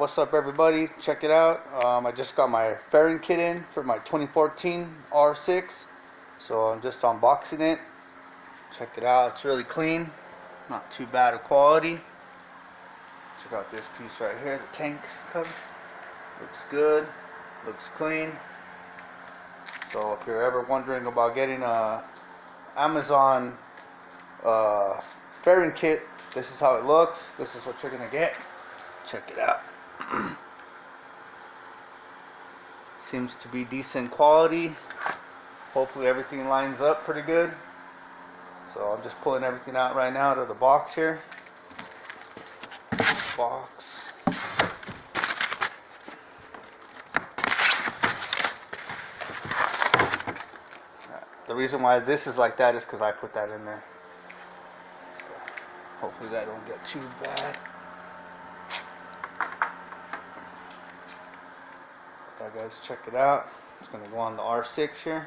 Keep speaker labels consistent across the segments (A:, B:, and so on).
A: what's up everybody, check it out. I just got my fairing kit in for my 2014 R6, so I'm just unboxing it. Check it out, it's really clean, not too bad of quality. Check out this piece right here, the tank cover. Looks good, looks clean. So if you're ever wondering about getting a Amazon fairing kit, this is how it looks. This is what you're gonna get. Check it out. Seems to be decent quality. Hopefully everything lines up pretty good. So I'm just pulling everything out right now out of the box here. Box. The reason why this is like that is because I put that in there. So hopefully that don't get too bad. Alright guys, check it out. It's going to go on the R6 here.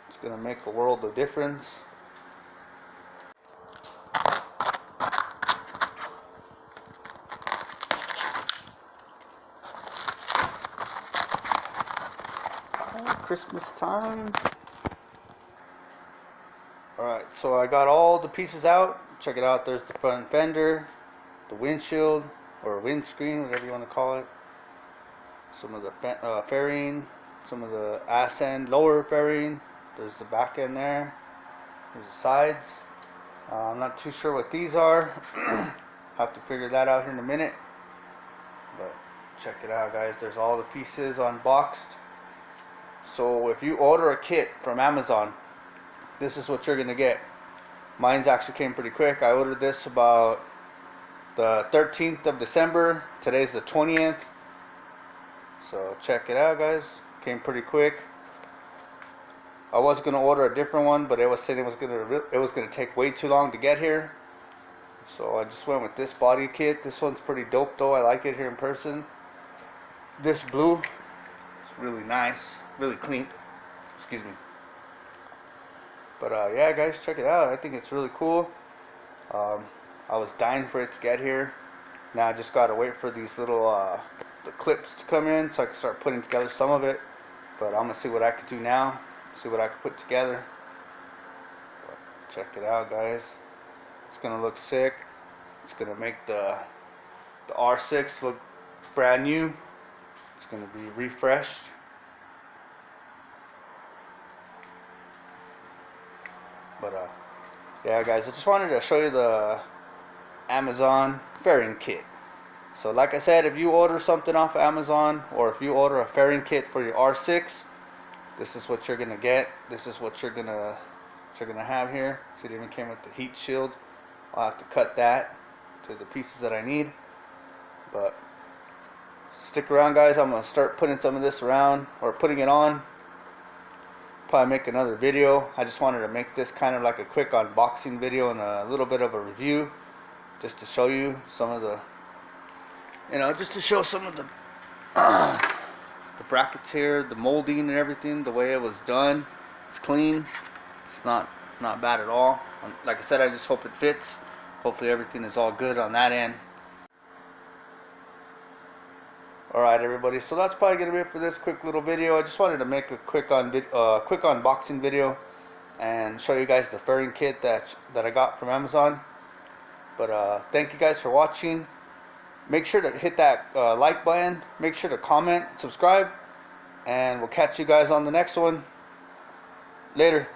A: It's going to make a world of difference. Christmas time. Alright, so I got all the pieces out. Check it out. There's the front fender, the windshield, or windscreen, whatever you want to call it. Some of the fairing, some of the ass end, lower fairing. There's the back end there. There's the sides. I'm not too sure what these are. Have to figure that out here in a minute. But check it out, guys. There's all the pieces unboxed. So if you order a kit from Amazon, this is what you're gonna get. Mine's actually came pretty quick. I ordered this about the 13th of December. Today's the 20th. So check it out, guys. Came pretty quick. I was gonna order a different one, but it was saying it was gonna take way too long to get here. So I just went with this body kit. This one's pretty dope though. I like it here in person. This blue, it's really nice, really clean. Excuse me. But yeah, guys, check it out. I think it's really cool. I was dying for it to get here. Now I just gotta wait for these little the clips to come in so I can start putting together some of it. But I'm gonna see what I could do now. See what I can put together. But check it out, guys. It's gonna look sick. It's gonna make the R6 look brand new. It's gonna be refreshed. But yeah, guys, I just wanted to show you the Amazon fairing kit. So like I said, if you order something off of Amazon, or if you order a fairing kit for your R6, this is what you're gonna get. This is what you're gonna have here. See, it even came with the heat shield. I'll have to cut that to the pieces that I need. But stick around, guys. I'm gonna start putting some of this around, or putting it on. Probably make another video. I just wanted to make this kind of like a quick unboxing video and a little bit of a review, just to show you some of the, just to show some of the brackets here, the molding and everything, the way it was done. It's clean. It's not bad at all. Like I said, I just hope it fits. Hopefully everything is all good on that end. Alright everybody, so that's probably going to be it for this quick little video. I just wanted to make a quick unboxing video and show you guys the fairing kit that I got from Amazon. But thank you guys for watching. Make sure to hit that like button. Make sure to comment, subscribe, and we'll catch you guys on the next one. Later.